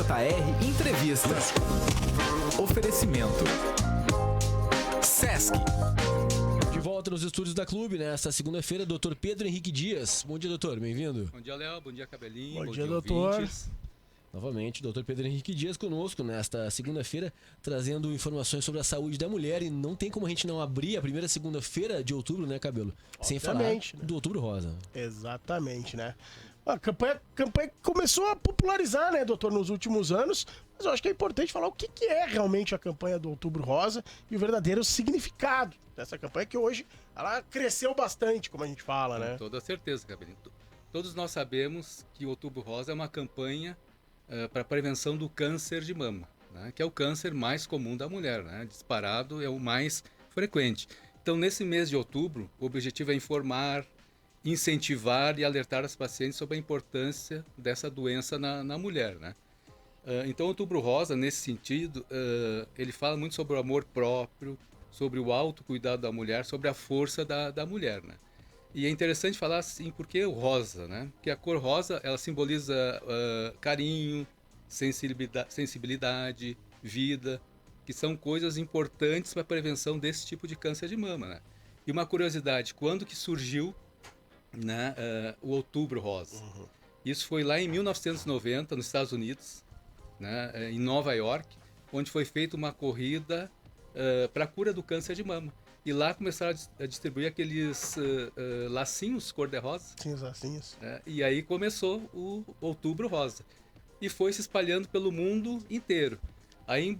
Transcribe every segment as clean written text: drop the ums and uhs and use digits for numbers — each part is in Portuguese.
JR Entrevista. Oferecimento Sesc. De volta nos estúdios da Clube, nesta segunda-feira, Dr. Pedro Henrique Dias. Bom dia, doutor, bem-vindo. Bom dia, Léo, bom dia, Cabelinho, Bom dia, doutor. Ouvintes. Novamente, Dr. Pedro Henrique Dias conosco nesta segunda-feira, trazendo informações sobre a saúde da mulher. E não tem como a gente não abrir a primeira segunda-feira de outubro, né, Cabelo? Sem falar Né? do Outubro Rosa. Exatamente, né? A campanha começou a popularizar, né, doutor, nos últimos anos, mas eu acho que é importante falar o que é realmente a campanha do Outubro Rosa e o verdadeiro significado dessa campanha, que hoje ela cresceu bastante, como a gente fala, né? Com toda certeza, Cabelinho. Todos nós sabemos que o Outubro Rosa é uma campanha para prevenção do câncer de mama, né, que é o câncer mais comum da mulher, né, disparado é o mais frequente. Então, nesse mês de outubro, o objetivo é informar, incentivar e alertar as pacientes sobre a importância dessa doença na mulher, né? Então, o Outubro Rosa, nesse sentido, ele fala muito sobre o amor próprio, sobre o autocuidado da mulher, sobre a força da mulher, né? E é interessante falar assim, porque o rosa, né? Porque a cor rosa, ela simboliza carinho, sensibilidade, vida, que são coisas importantes para a prevenção desse tipo de câncer de mama, né? E uma curiosidade, quando que surgiu, né, o Outubro Rosa? Uhum. Isso foi lá em 1990, nos Estados Unidos, né, em Nova York, onde foi feita uma corrida para a cura do câncer de mama. E lá começaram a distribuir aqueles lacinhos cor-de-rosa. Sim, os lacinhos. E aí começou o Outubro Rosa. E foi se espalhando pelo mundo inteiro. Aí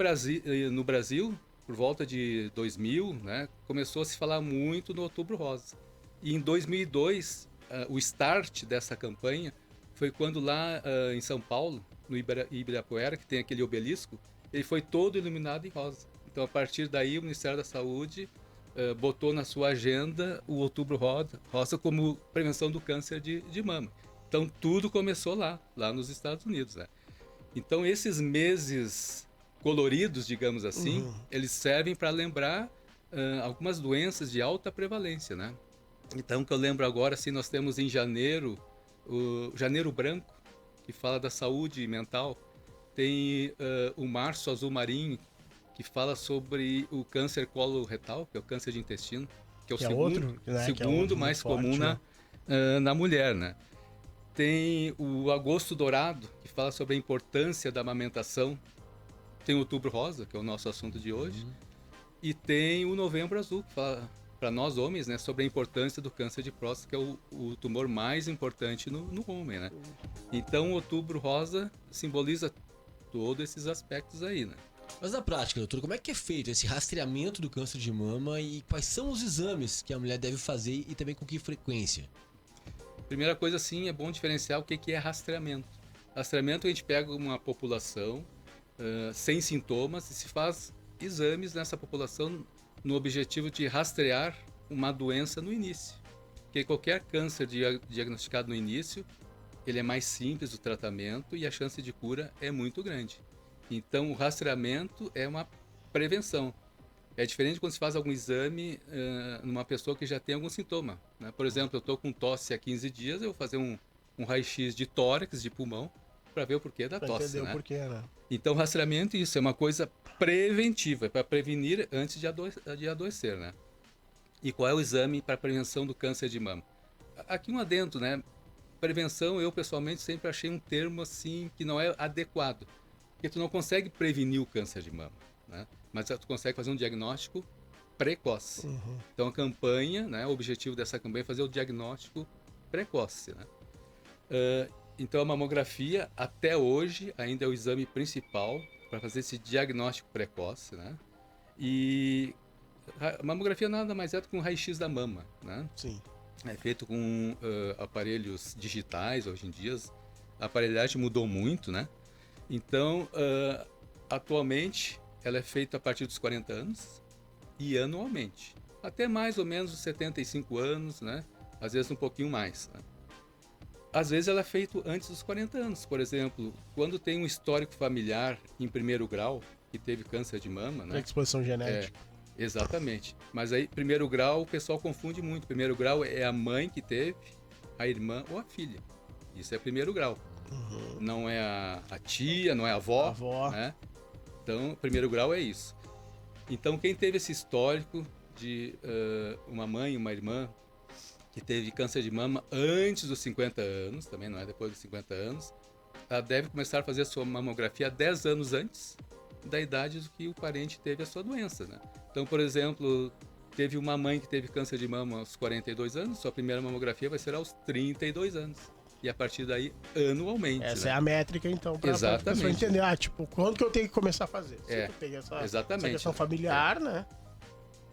no Brasil, por volta de 2000, né, começou a se falar muito no Outubro Rosa. E em 2002, o start dessa campanha foi quando lá em São Paulo, no Ibirapuera, que tem aquele obelisco, ele foi todo iluminado em rosa. Então, a partir daí, o Ministério da Saúde botou na sua agenda o Outubro Rosa como prevenção do câncer de mama. Então, tudo começou lá nos Estados Unidos, né? Então, esses meses coloridos, digamos assim, eles servem para lembrar algumas doenças de alta prevalência, né? Então, que eu lembro agora, assim, nós temos em janeiro, o Janeiro Branco, que fala da saúde mental. Tem o Março Azul Marinho, que fala sobre o câncer coloretal, que é o câncer de intestino, que é o segundo mais forte, comum na mulher, né? Tem o Agosto Dourado, que fala sobre a importância da amamentação. Tem o Outubro Rosa, que é o nosso assunto de hoje. E tem o Novembro Azul, que fala para nós homens, né, sobre a importância do câncer de próstata, que é o tumor mais importante no homem, né? Então, o Outubro Rosa simboliza todos esses aspectos aí, né? Mas na prática, doutor, como é que é feito esse rastreamento do câncer de mama e quais são os exames que a mulher deve fazer e também com que frequência? Primeira coisa, sim, é bom diferenciar o que é rastreamento. Rastreamento, a gente pega uma população sem sintomas e se faz exames nessa população no objetivo de rastrear uma doença no início. Porque qualquer câncer diagnosticado no início, ele é mais simples o tratamento e a chance de cura é muito grande. Então, o rastreamento é uma prevenção. É diferente quando se faz algum exame numa pessoa que já tem algum sintoma, né? Por exemplo, eu estou com tosse há 15 dias, eu vou fazer um raio-x de tórax, de pulmão, para ver o porquê da tosse, entender né? o porquê, né? Então, rastreamento, isso é uma coisa preventiva, é para prevenir antes de adoecer, né? E qual é o exame para prevenção do câncer de mama? Aqui um adendo, né? Prevenção, eu pessoalmente sempre achei um termo assim que não é adequado. Porque tu não consegue prevenir o câncer de mama, né? Mas tu consegue fazer um diagnóstico precoce. Então a campanha, né, o objetivo dessa campanha é fazer o diagnóstico precoce, né? Então a mamografia até hoje ainda é o exame principal para fazer esse diagnóstico precoce, né? E a mamografia nada mais é do que um raio-x da mama, né? Sim. É feito com aparelhos digitais hoje em dia. A aparelhagem mudou muito, né? Então, atualmente, ela é feita a partir dos 40 anos e anualmente. Até mais ou menos os 75 anos, né? Às vezes um pouquinho mais, né? Às vezes ela é feita antes dos 40 anos. Por exemplo, quando tem um histórico familiar em primeiro grau, que teve câncer de mama, né? Exposição genética. Exatamente. Mas aí, primeiro grau, o pessoal confunde muito. Primeiro grau é a mãe que teve, a irmã ou a filha. Isso é primeiro grau. não é a tia, não é a avó, A avó. né? Então, primeiro grau é isso. Então, quem teve esse histórico de uma mãe, uma irmã que teve câncer de mama antes dos 50 anos, também não é depois dos 50 anos, ela deve começar a fazer a sua mamografia 10 anos antes da idade do que o parente teve a sua doença, né? Então, por exemplo, teve uma mãe que teve câncer de mama aos 42 anos, sua primeira mamografia vai ser aos 32 anos. E a partir daí, anualmente. Essa né? é a métrica, então, pra pessoa Exatamente. entender. Tipo, quando que eu tenho que começar a fazer? Se É, eu tenho essa exatamente. questão familiar, né?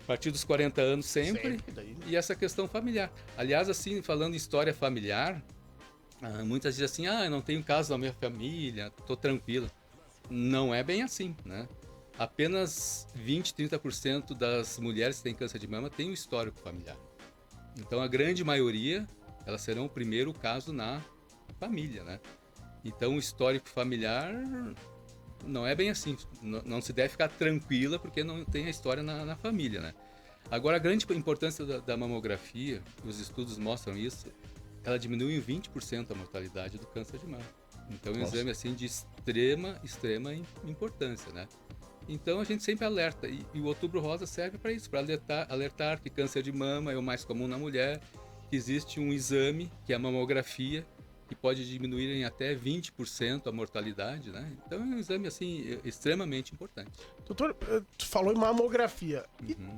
A partir dos 40 anos sempre. Daí. E essa questão familiar. Aliás, assim, falando em história familiar, muitas dizem assim, eu não tenho caso na minha família, tô tranquilo. Não é bem assim, né? Apenas 20, 30% das mulheres que têm câncer de mama têm um histórico familiar. Então, a grande maioria, elas serão o primeiro caso na família, né? Então, o histórico familiar não é bem assim. Não se deve ficar tranquila porque não tem a história na família, né? Agora, a grande importância da mamografia, os estudos mostram isso, ela diminui em 20% a mortalidade do câncer de mama. Então, é um exame assim de extrema importância, né? Então, a gente sempre alerta. E o Outubro Rosa serve para isso, para alertar que câncer de mama é o mais comum na mulher, que existe um exame, que é a mamografia, que pode diminuir em até 20% a mortalidade, né? Então, é um exame, assim, extremamente importante. Doutor, tu falou em mamografia.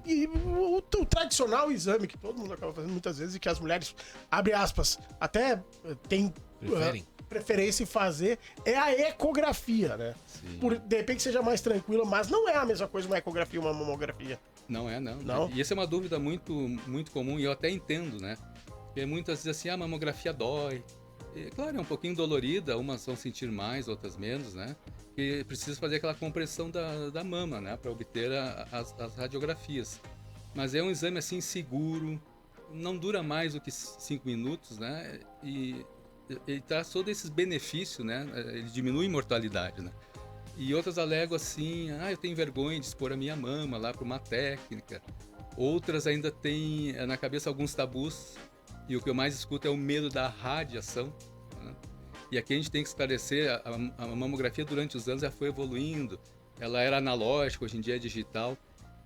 E o tradicional exame que todo mundo acaba fazendo muitas vezes e que as mulheres, abre aspas, até tem preferência em fazer é a ecografia, né? Sim. Por, de repente seja mais tranquila, mas não é a mesma coisa uma ecografia e uma mamografia. Não é, não. Não? E essa é uma dúvida muito, muito comum e eu até entendo, né? Porque muitas dizem assim, a mamografia dói. E, claro, é um pouquinho dolorida, umas vão sentir mais, outras menos, né? E precisa fazer aquela compressão da mama, né? Para obter as radiografias. Mas é um exame, assim, seguro, não dura mais do que 5 minutos, né? E ele traz todos esses benefícios, né? Ele diminui a mortalidade, né? E outras alegam assim, eu tenho vergonha de expor a minha mama lá para uma técnica. Outras ainda têm na cabeça alguns tabus, e o que eu mais escuto é o medo da radiação, né? E aqui a gente tem que esclarecer, a mamografia durante os anos já foi evoluindo, ela era analógica, hoje em dia é digital,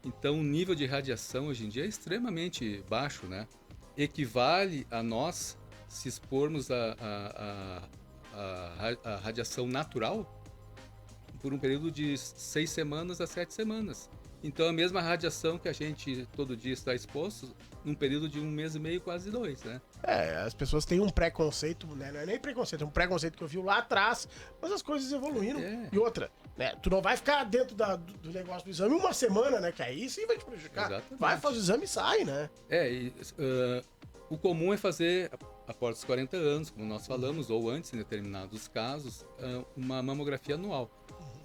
então o nível de radiação hoje em dia é extremamente baixo, né? Equivale a nós se expormos a radiação natural por um período de 6 semanas a 7 semanas. Então, a mesma radiação que a gente todo dia está exposto, num período de 1 mês e meio, quase 2, né? As pessoas têm um preconceito, né? Não é nem preconceito, é um preconceito que eu vi lá atrás, mas as coisas evoluíram. E outra, né? Tu não vai ficar dentro do negócio do exame uma semana, né? Que aí sim vai te prejudicar. Exatamente. Vai, faz o exame e sai, né? O comum é fazer, após os 40 anos, como nós falamos, ou antes, em determinados casos, uma mamografia anual.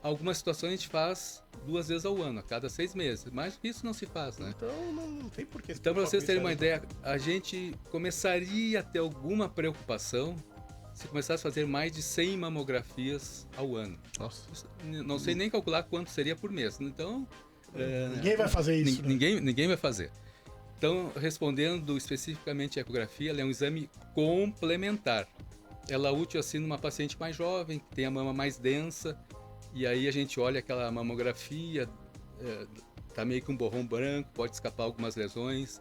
Algumas situações a gente faz 2 vezes ao ano, a cada 6 meses. Mais do que isso não se faz, né? Então não tem porquê. Então, para vocês terem uma ideia, a gente começaria a ter alguma preocupação se começasse a fazer mais de 100 mamografias ao ano. Nossa. Não sei nem calcular quanto seria por mês. Então, Ninguém vai fazer isso. né? ninguém vai fazer. Então, respondendo especificamente à ecografia, ela é um exame complementar. Ela é útil assim numa paciente mais jovem, que tem a mama mais densa, e aí a gente olha aquela mamografia, tá meio que um borrão branco, pode escapar algumas lesões.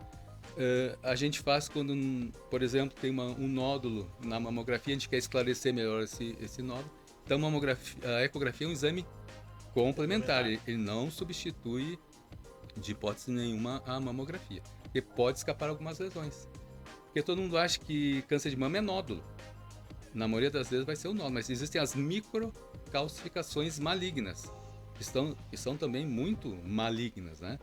A gente faz quando, por exemplo, tem um nódulo na mamografia, a gente quer esclarecer melhor esse nódulo. Então, a ecografia é um exame complementar, ele não substitui de hipótese nenhuma a mamografia, porque pode escapar algumas lesões. Porque todo mundo acha que câncer de mama é nódulo. Na maioria das vezes vai ser o nódulo, mas existem as microcalcificações malignas, que são também muito malignas, né?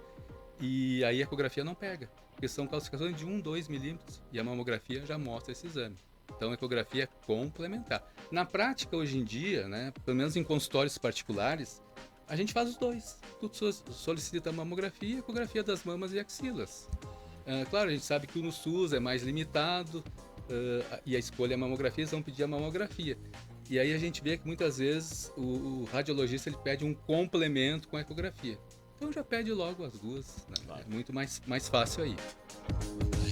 E aí a ecografia não pega, porque são calcificações de 1, 2 milímetros, e a mamografia já mostra esse exame. Então a ecografia é complementar. Na prática, hoje em dia, né, pelo menos em consultórios particulares, a gente faz os dois. Tu solicita a mamografia e a ecografia das mamas e axilas. Claro, a gente sabe que no SUS é mais limitado, e a escolha é a mamografia, eles vão pedir a mamografia. E aí a gente vê que muitas vezes o radiologista ele pede um complemento com a ecografia. Então já pede logo as duas, né? É muito mais fácil aí.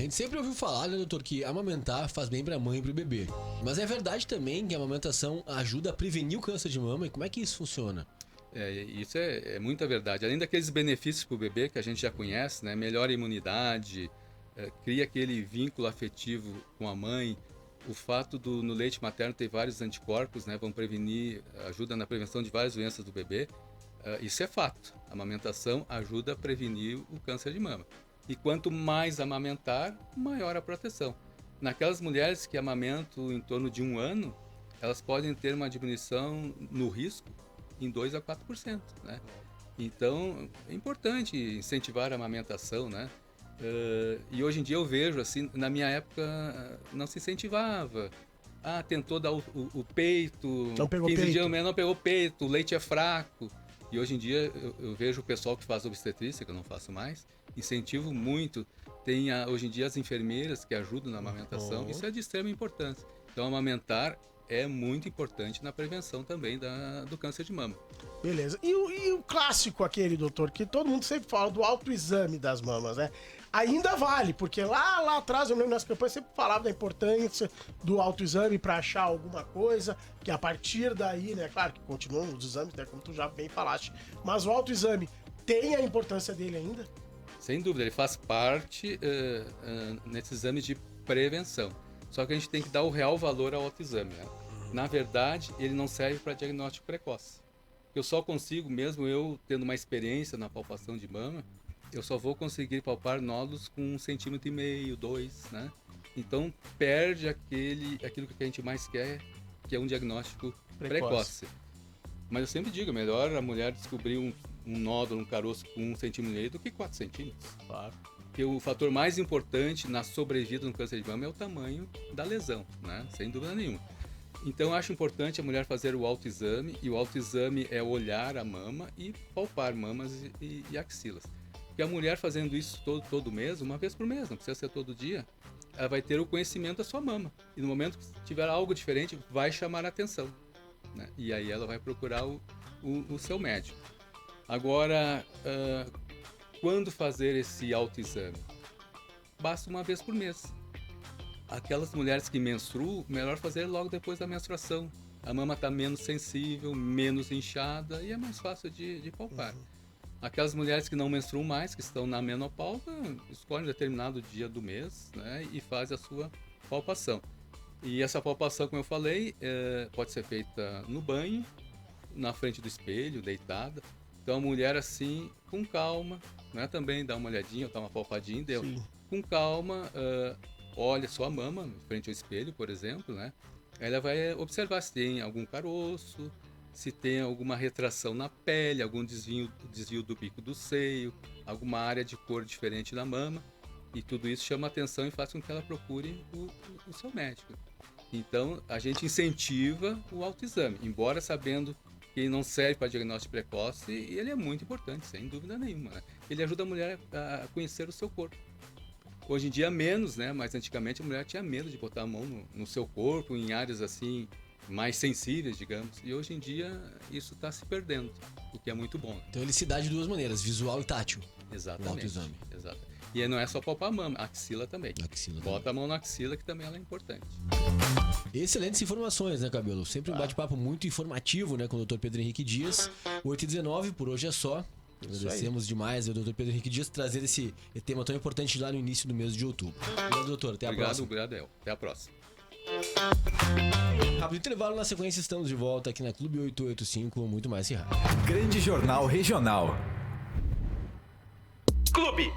gente sempre ouviu falar, né, doutor, que amamentar faz bem pra mãe e pro bebê. Mas é verdade também que a amamentação ajuda a prevenir o câncer de mama? E como é que isso funciona? Isso é muita verdade. Além daqueles benefícios para o bebê que a gente já conhece, né? Melhora a imunidade, cria aquele vínculo afetivo com a mãe. O fato no leite materno ter vários anticorpos, né? Vão prevenir, ajuda na prevenção de várias doenças do bebê. Isso é fato. A amamentação ajuda a prevenir o câncer de mama. E quanto mais amamentar, maior a proteção. Naquelas mulheres que amamentam em torno de 1 ano, elas podem ter uma diminuição no risco em 2 a 4%, né? Então, é importante incentivar a amamentação, né? E hoje em dia eu vejo, assim, na minha época não se incentivava. Tentou dar o peito, Não pegou 15 peito. dias não pegou peito, o leite é fraco. E hoje em dia eu vejo o pessoal que faz obstetrícia, que eu não faço mais, incentivo muito. Tem hoje em dia as enfermeiras que ajudam na amamentação, isso é de extrema importância. Então, amamentar é muito importante na prevenção também do câncer de mama. Beleza. E o clássico aquele, doutor, que todo mundo sempre fala do autoexame das mamas, né? Ainda vale, porque lá atrás, eu lembro nas campanhas, sempre falava da importância do autoexame para achar alguma coisa, que a partir daí, né, claro que continuam os exames, né, como tu já bem falaste, mas o autoexame tem a importância dele ainda? Sem dúvida, ele faz parte nesses exames de prevenção. Só que a gente tem que dar o real valor ao autoexame, né? Na verdade, ele não serve para diagnóstico precoce. Eu só consigo, mesmo eu tendo uma experiência na palpação de mama, eu só vou conseguir palpar nódulos com 1,5 cm, 2, né? Então, perde aquilo que a gente mais quer, que é um diagnóstico precoce. Mas eu sempre digo, melhor a mulher descobrir um nódulo, um caroço com 1,5 cm do que 4 centímetros. Claro. Porque o fator mais importante na sobrevida no câncer de mama é o tamanho da lesão, né? Sem dúvida nenhuma. Então, eu acho importante a mulher fazer o autoexame, e o autoexame é olhar a mama e palpar mamas e axilas. Porque a mulher fazendo isso todo mês, uma vez por mês, não precisa ser todo dia, ela vai ter o conhecimento da sua mama. E no momento que tiver algo diferente, vai chamar a atenção, né? E aí ela vai procurar o seu médico. Agora, quando fazer esse autoexame? Basta uma vez por mês. Aquelas mulheres que menstruam, melhor fazer logo depois da menstruação. A mama está menos sensível, menos inchada e é mais fácil de palpar. Aquelas mulheres que não menstruam mais, que estão na menopausa, escolhem um determinado dia do mês, né, e fazem a sua palpação. E essa palpação, como eu falei, pode ser feita no banho, na frente do espelho, deitada. Então a mulher assim, com calma, né, também dá uma olhadinha, dá uma palpadinha, deu. Sim. Com calma, olha sua mama, frente ao espelho, por exemplo, né? Ela vai observar se tem algum caroço, se tem alguma retração na pele, algum desvio do bico do seio, alguma área de cor diferente na mama. E tudo isso chama atenção e faz com que ela procure o seu médico. Então, a gente incentiva o autoexame, embora sabendo que ele não serve para diagnóstico precoce, e ele é muito importante, sem dúvida nenhuma, né? Ele ajuda a mulher a conhecer o seu corpo. Hoje em dia menos, né? Mas antigamente a mulher tinha medo de botar a mão no seu corpo, em áreas assim mais sensíveis, digamos. E hoje em dia isso está se perdendo, o que é muito bom. Então ele se dá de duas maneiras, visual e tátil. Exatamente. O autoexame. Exato. E não é só palpar a mama, a axila também. Axila Bota a mão na axila, que também ela é importante. Excelentes informações, né, Cabelo? Sempre um bate-papo muito informativo, né, com o Dr. Pedro Henrique Dias. 8h19, por hoje é só. Agradecemos demais ao Dr. Pedro Henrique Dias trazer esse tema tão importante lá no início do mês de outubro. Obrigado, doutor. Até a próxima. Obrigado, El. Até a próxima. Rápido intervalo, na sequência estamos de volta aqui na Clube 885, muito mais que rádio. Grande Jornal Regional. Clube